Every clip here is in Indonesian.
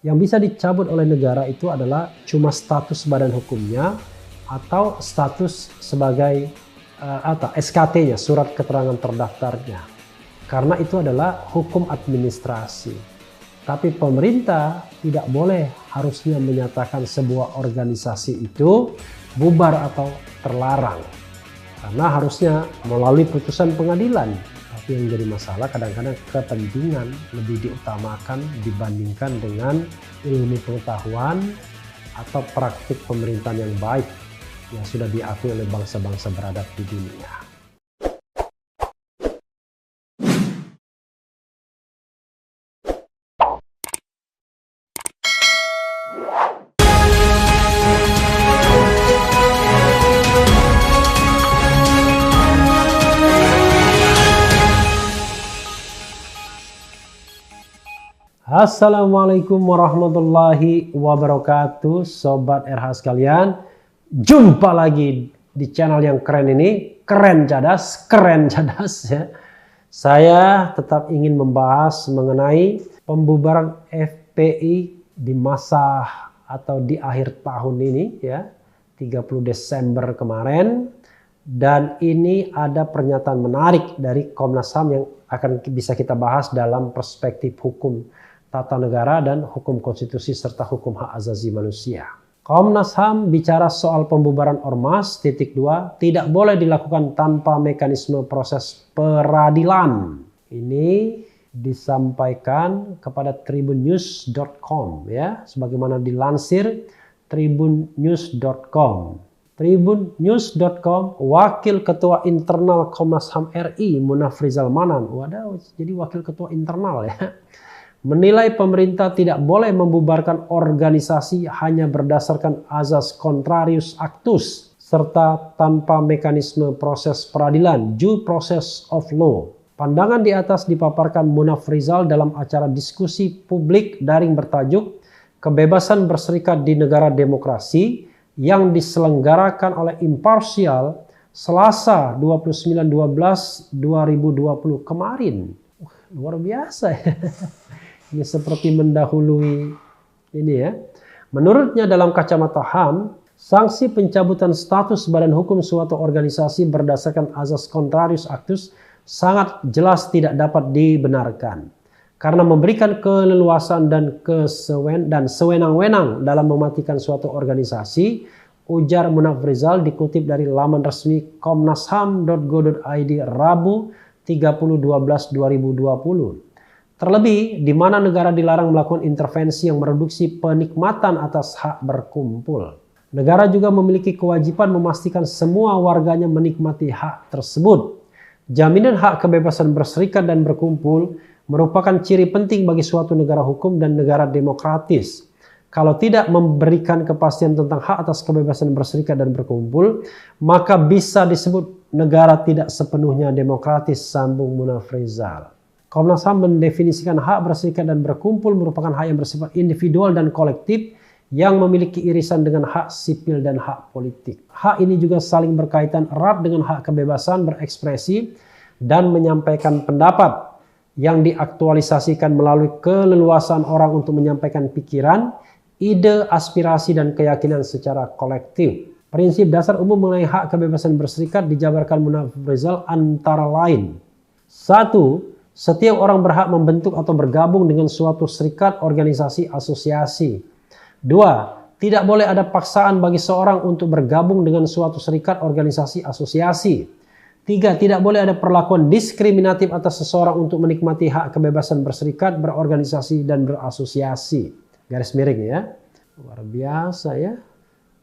Yang bisa dicabut oleh negara itu adalah cuma status badan hukumnya atau status sebagai SKT-nya, surat keterangan terdaftarnya. Karena itu adalah hukum administrasi. Tapi pemerintah tidak boleh harusnya menyatakan sebuah organisasi itu bubar atau terlarang. Karena harusnya melalui putusan pengadilan. Tapi yang jadi masalah kadang-kadang kepentingan lebih diutamakan dibandingkan dengan ilmu pengetahuan atau praktik pemerintahan yang baik yang sudah diakui oleh bangsa-bangsa beradab di dunia. Assalamualaikum warahmatullahi wabarakatuh, Sobat RH sekalian. Jumpa lagi di channel yang keren ini, keren cadas ya. Saya tetap ingin membahas mengenai pembubaran FPI di masa atau di akhir tahun ini ya, 30 Desember kemarin. Dan ini ada pernyataan menarik dari Komnas HAM yang akan bisa kita bahas dalam perspektif hukum tata negara dan hukum konstitusi serta hukum hak asasi manusia. Komnas HAM bicara soal pembubaran ormas, .2, tidak boleh dilakukan tanpa mekanisme proses peradilan. Ini disampaikan kepada tribunnews.com ya, sebagaimana dilansir tribunnews.com. Tribunnews.com, Wakil Ketua Internal Komnas HAM RI Munafrizal Manan, waduh, jadi wakil ketua internal ya, menilai pemerintah tidak boleh membubarkan organisasi hanya berdasarkan azas contrarius actus serta tanpa mekanisme proses peradilan, due process of law. Pandangan di atas dipaparkan Munafrizal dalam acara diskusi publik daring bertajuk Kebebasan Berserikat di Negara Demokrasi yang diselenggarakan oleh Impartial Selasa 29/12/2020 kemarin. Luar biasa ya. Ini seperti mendahului ini ya. Menurutnya dalam kacamata HAM, sanksi pencabutan status badan hukum suatu organisasi berdasarkan azas contrarius actus sangat jelas tidak dapat dibenarkan. Karena memberikan keleluasan dan sewenang-wenang dalam mematikan suatu organisasi, ujar Munafrizal dikutip dari laman resmi komnasham.go.id Rabu 30/12/2020. Terlebih, di mana negara dilarang melakukan intervensi yang mereduksi penikmatan atas hak berkumpul. Negara juga memiliki kewajiban memastikan semua warganya menikmati hak tersebut. Jaminan hak kebebasan berserikat dan berkumpul merupakan ciri penting bagi suatu negara hukum dan negara demokratis. Kalau tidak memberikan kepastian tentang hak atas kebebasan berserikat dan berkumpul, maka bisa disebut negara tidak sepenuhnya demokratis, sambung Munafrizal. Komnas HAM mendefinisikan hak berserikat dan berkumpul merupakan hak yang bersifat individual dan kolektif yang memiliki irisan dengan hak sipil dan hak politik. Hak ini juga saling berkaitan erat dengan hak kebebasan berekspresi dan menyampaikan pendapat yang diaktualisasikan melalui keleluasan orang untuk menyampaikan pikiran, ide, aspirasi, dan keyakinan secara kolektif. Prinsip dasar umum mengenai hak kebebasan berserikat dijabarkan Munafrizal antara lain. 1. Setiap orang berhak membentuk atau bergabung dengan suatu serikat, organisasi, asosiasi. 2. Tidak boleh ada paksaan bagi seorang untuk bergabung dengan suatu serikat, organisasi, asosiasi. 3. Tidak boleh ada perlakuan diskriminatif atas seseorang untuk menikmati hak kebebasan berserikat, berorganisasi, dan berasosiasi. Garis miring ya. Luar biasa ya.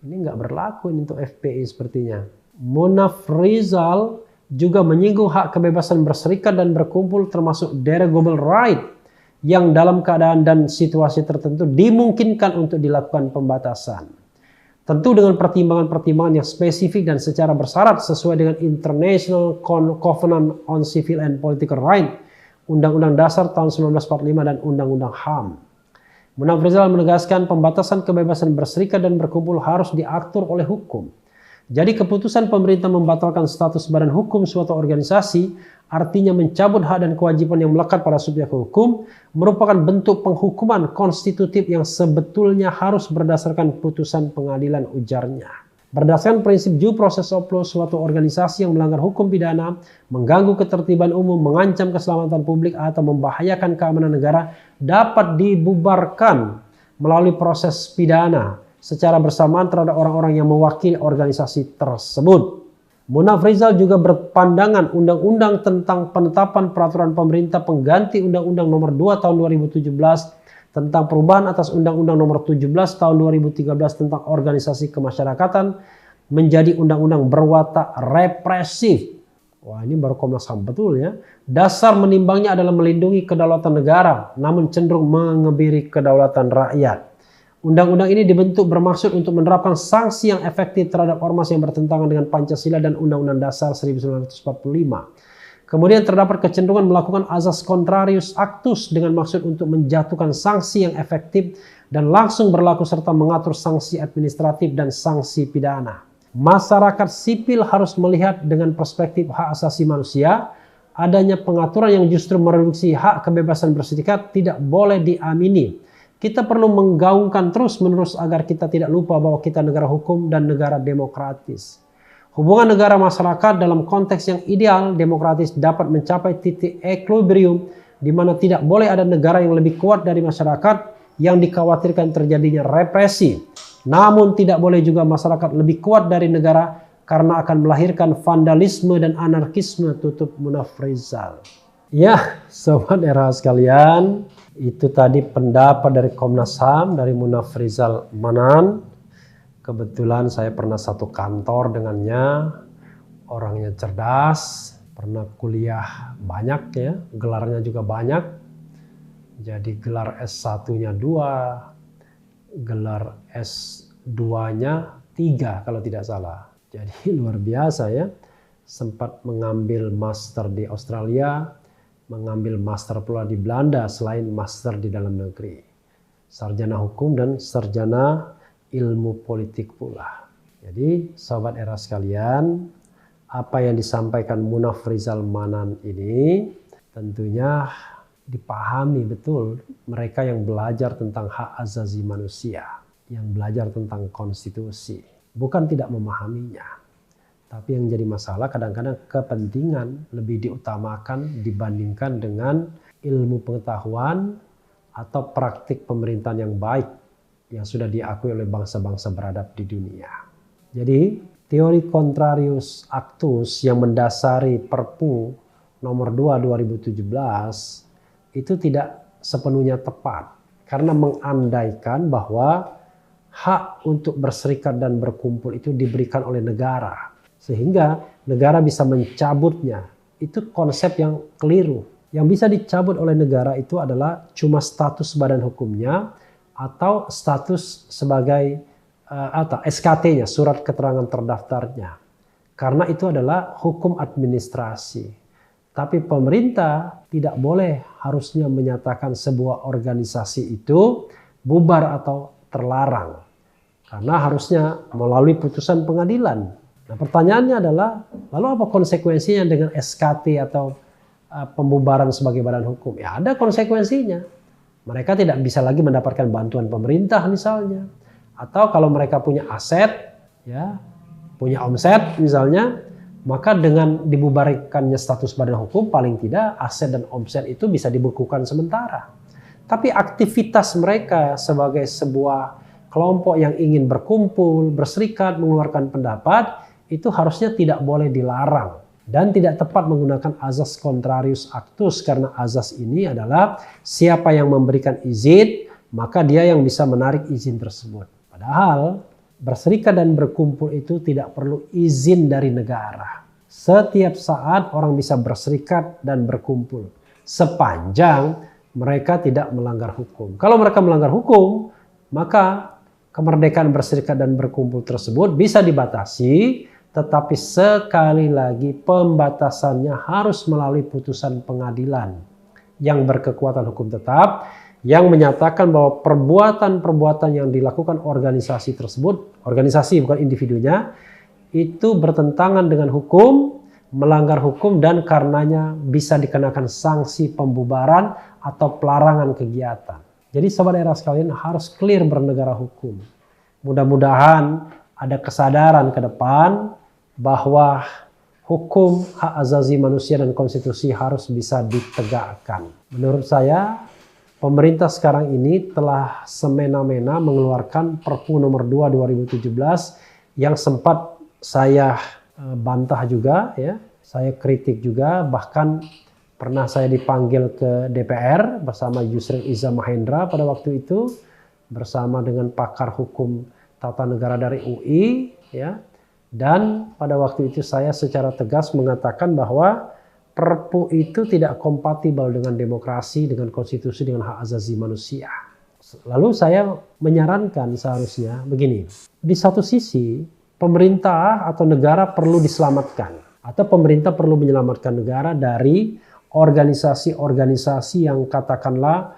Ini nggak berlaku untuk FPI sepertinya. Munafrizal juga menyinggung hak kebebasan berserikat dan berkumpul termasuk derogable right yang dalam keadaan dan situasi tertentu dimungkinkan untuk dilakukan pembatasan. Tentu dengan pertimbangan-pertimbangan yang spesifik dan secara bersyarat sesuai dengan International Covenant on Civil and Political Rights, Undang-Undang Dasar tahun 1945 dan Undang-Undang HAM. Munafrizal menegaskan pembatasan kebebasan berserikat dan berkumpul harus diatur oleh hukum. Jadi keputusan pemerintah membatalkan status badan hukum suatu organisasi, artinya mencabut hak dan kewajiban yang melekat pada subjek hukum, merupakan bentuk penghukuman konstitutif yang sebetulnya harus berdasarkan putusan pengadilan, ujarnya. Berdasarkan prinsip due process of law, suatu organisasi yang melanggar hukum pidana, mengganggu ketertiban umum, mengancam keselamatan publik, atau membahayakan keamanan negara dapat dibubarkan melalui proses pidana secara bersamaan terhadap orang-orang yang mewakili organisasi tersebut. Munaf Rizal juga berpandangan Undang-Undang tentang penetapan peraturan pemerintah pengganti Undang-Undang Nomor 2 Tahun 2017 tentang perubahan atas Undang-Undang Nomor 17 Tahun 2013 tentang organisasi kemasyarakatan menjadi undang-undang berwatak represif. Wah, ini baru Komnas HAM betul ya. Dasar menimbangnya adalah melindungi kedaulatan negara, namun cenderung mengebiri kedaulatan rakyat. Undang-undang ini dibentuk bermaksud untuk menerapkan sanksi yang efektif terhadap ormas yang bertentangan dengan Pancasila dan Undang-Undang Dasar 1945. Kemudian terdapat kecenderungan melakukan azas contrarius actus dengan maksud untuk menjatuhkan sanksi yang efektif dan langsung berlaku serta mengatur sanksi administratif dan sanksi pidana. Masyarakat sipil harus melihat dengan perspektif hak asasi manusia. Adanya pengaturan yang justru mereduksi hak kebebasan berserikat tidak boleh diamini. Kita perlu menggaungkan terus-menerus agar kita tidak lupa bahwa kita negara hukum dan negara demokratis. Hubungan negara masyarakat dalam konteks yang ideal demokratis dapat mencapai titik equilibrium di mana tidak boleh ada negara yang lebih kuat dari masyarakat yang dikhawatirkan terjadinya represi. Namun tidak boleh juga masyarakat lebih kuat dari negara karena akan melahirkan vandalisme dan anarkisme, tutup Munaf Rizal. Ya, sobat era sekalian, itu tadi pendapat dari Komnas HAM, dari Munaf Rizal Manan. Kebetulan saya pernah satu kantor dengannya, orangnya cerdas, pernah kuliah banyak ya, gelarnya juga banyak. Jadi gelar S1-nya 2, gelar S2-nya 3 kalau tidak salah. Jadi luar biasa ya, sempat mengambil master di Australia, mengambil master pula di Belanda selain master di dalam negeri. Sarjana hukum dan sarjana ilmu politik pula. Jadi sobat era sekalian, apa yang disampaikan Munaf Rizal Manan ini tentunya dipahami betul mereka yang belajar tentang hak asasi manusia, yang belajar tentang konstitusi. Bukan tidak memahaminya. Tapi yang jadi masalah kadang-kadang kepentingan lebih diutamakan dibandingkan dengan ilmu pengetahuan atau praktik pemerintahan yang baik yang sudah diakui oleh bangsa-bangsa beradab di dunia. Jadi teori contrarius actus yang mendasari Perpu nomor 2 2017 itu tidak sepenuhnya tepat karena mengandaikan bahwa hak untuk berserikat dan berkumpul itu diberikan oleh negara. Sehingga negara bisa mencabutnya. Itu konsep yang keliru. Yang bisa dicabut oleh negara itu adalah cuma status badan hukumnya atau status sebagai atau SKT-nya, surat keterangan terdaftarnya. Karena itu adalah hukum administrasi. Tapi pemerintah tidak boleh harusnya menyatakan sebuah organisasi itu bubar atau terlarang. Karena harusnya melalui putusan pengadilan. Nah pertanyaannya adalah, lalu apa konsekuensinya dengan SKT atau pembubaran sebagai badan hukum? Ya ada konsekuensinya. Mereka tidak bisa lagi mendapatkan bantuan pemerintah misalnya. Atau kalau mereka punya aset, ya, punya omset misalnya, maka dengan dibubarkannya status badan hukum paling tidak aset dan omset itu bisa dibukukan sementara. Tapi aktivitas mereka sebagai sebuah kelompok yang ingin berkumpul, berserikat, mengeluarkan pendapat, itu harusnya tidak boleh dilarang dan tidak tepat menggunakan azas contrarius actus karena azas ini adalah siapa yang memberikan izin maka dia yang bisa menarik izin tersebut. Padahal berserikat dan berkumpul itu tidak perlu izin dari negara. Setiap saat orang bisa berserikat dan berkumpul sepanjang mereka tidak melanggar hukum. Kalau mereka melanggar hukum maka kemerdekaan berserikat dan berkumpul tersebut bisa dibatasi. Tetapi sekali lagi pembatasannya harus melalui putusan pengadilan yang berkekuatan hukum tetap yang menyatakan bahwa perbuatan-perbuatan yang dilakukan organisasi tersebut, organisasi bukan individunya, itu bertentangan dengan hukum, melanggar hukum, dan karenanya bisa dikenakan sanksi pembubaran atau pelarangan kegiatan. Jadi sobat era sekalian harus clear bernegara hukum. Mudah-mudahan ada kesadaran ke depan bahwa hukum, hak asasi manusia, dan konstitusi harus bisa ditegakkan. Menurut saya, pemerintah sekarang ini telah semena-mena mengeluarkan Perpu nomor 2 2017 yang sempat saya bantah juga, ya. Saya kritik juga, bahkan pernah saya dipanggil ke DPR bersama Yusril Iza Mahendra pada waktu itu, bersama dengan pakar hukum tata negara dari UI, ya. Dan pada waktu itu saya secara tegas mengatakan bahwa Perpu itu tidak kompatibel dengan demokrasi, dengan konstitusi, dengan hak asasi manusia. Lalu saya menyarankan seharusnya begini, di satu sisi pemerintah atau negara perlu diselamatkan, atau pemerintah perlu menyelamatkan negara dari organisasi-organisasi yang katakanlah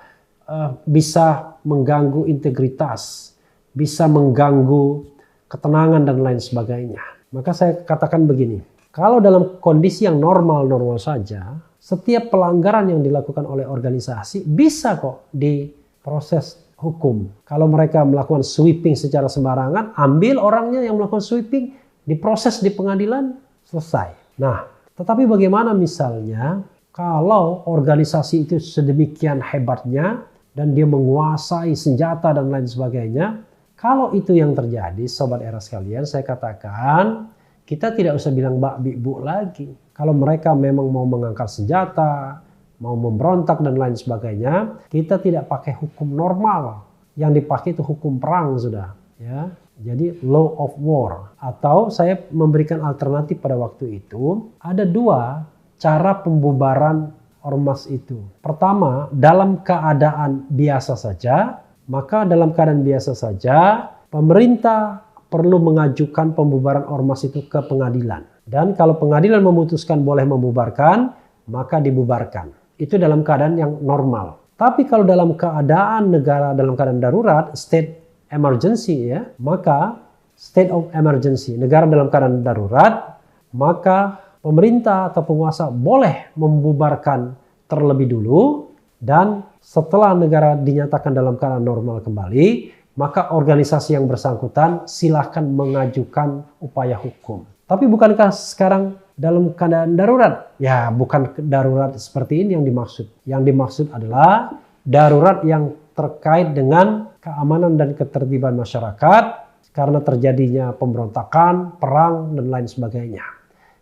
bisa mengganggu integritas, bisa mengganggu ketenangan dan lain sebagainya. Maka saya katakan begini, kalau dalam kondisi yang normal-normal saja, setiap pelanggaran yang dilakukan oleh organisasi bisa kok diproses hukum. Kalau mereka melakukan sweeping secara sembarangan, ambil orangnya yang melakukan sweeping, diproses di pengadilan, selesai. Nah, tetapi bagaimana misalnya kalau organisasi itu sedemikian hebatnya dan dia menguasai senjata dan lain sebagainya? Kalau itu yang terjadi, sobat era sekalian, saya katakan kita tidak usah bilang mbak bu lagi. Kalau mereka memang mau mengangkat senjata, mau memberontak dan lain sebagainya, kita tidak pakai hukum normal. Yang dipakai itu hukum perang sudah, ya. Jadi law of war. Atau saya memberikan alternatif pada waktu itu, ada dua cara pembubaran ormas itu. Pertama, dalam keadaan biasa saja, maka dalam keadaan biasa saja pemerintah perlu mengajukan pembubaran ormas itu ke pengadilan. Dan kalau pengadilan memutuskan boleh membubarkan, maka dibubarkan. Itu dalam keadaan yang normal. Tapi kalau dalam keadaan negara dalam keadaan darurat, state emergency, ya, maka state of emergency, negara dalam keadaan darurat, maka pemerintah atau penguasa boleh membubarkan terlebih dulu, dan setelah negara dinyatakan dalam keadaan normal kembali, maka organisasi yang bersangkutan silahkan mengajukan upaya hukum. Tapi bukankah sekarang dalam keadaan darurat? Ya, bukan darurat seperti ini yang dimaksud. Yang dimaksud adalah darurat yang terkait dengan keamanan dan ketertiban masyarakat karena terjadinya pemberontakan, perang, dan lain sebagainya.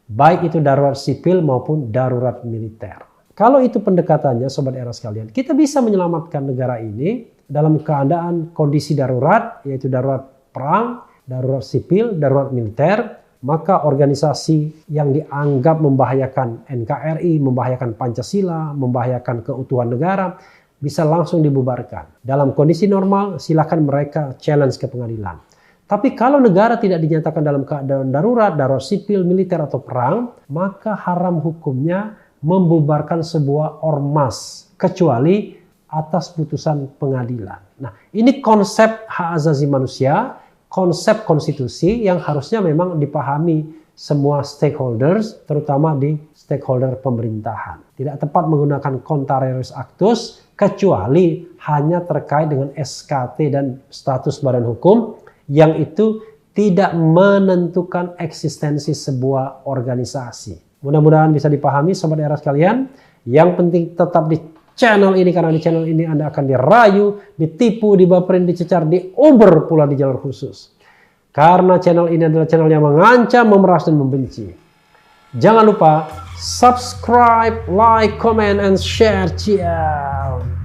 Baik itu darurat sipil maupun darurat militer. Kalau itu pendekatannya, sobat era sekalian, kita bisa menyelamatkan negara ini dalam keadaan kondisi darurat, yaitu darurat perang, darurat sipil, darurat militer. Maka organisasi yang dianggap membahayakan NKRI, membahayakan Pancasila, membahayakan keutuhan negara, bisa langsung dibubarkan. Dalam kondisi normal, silakan mereka challenge ke pengadilan. Tapi kalau negara tidak dinyatakan dalam keadaan darurat, darurat sipil, militer, atau perang, maka haram hukumnya membubarkan sebuah ormas, kecuali atas putusan pengadilan. Nah, ini konsep hak asasi manusia, konsep konstitusi yang harusnya memang dipahami semua stakeholders, terutama di stakeholder pemerintahan. Tidak tepat menggunakan contrarius actus, kecuali hanya terkait dengan SKT dan status badan hukum, yang itu tidak menentukan eksistensi sebuah organisasi. Mudah-mudahan bisa dipahami sobat era sekalian. Yang penting tetap di channel ini, karena di channel ini Anda akan dirayu, ditipu, dibaperin, dicecar, diuber pula di jalur khusus. Karena channel ini adalah channel yang mengancam, memeras, dan membenci. Jangan lupa subscribe, like, comment, and share. Ciao.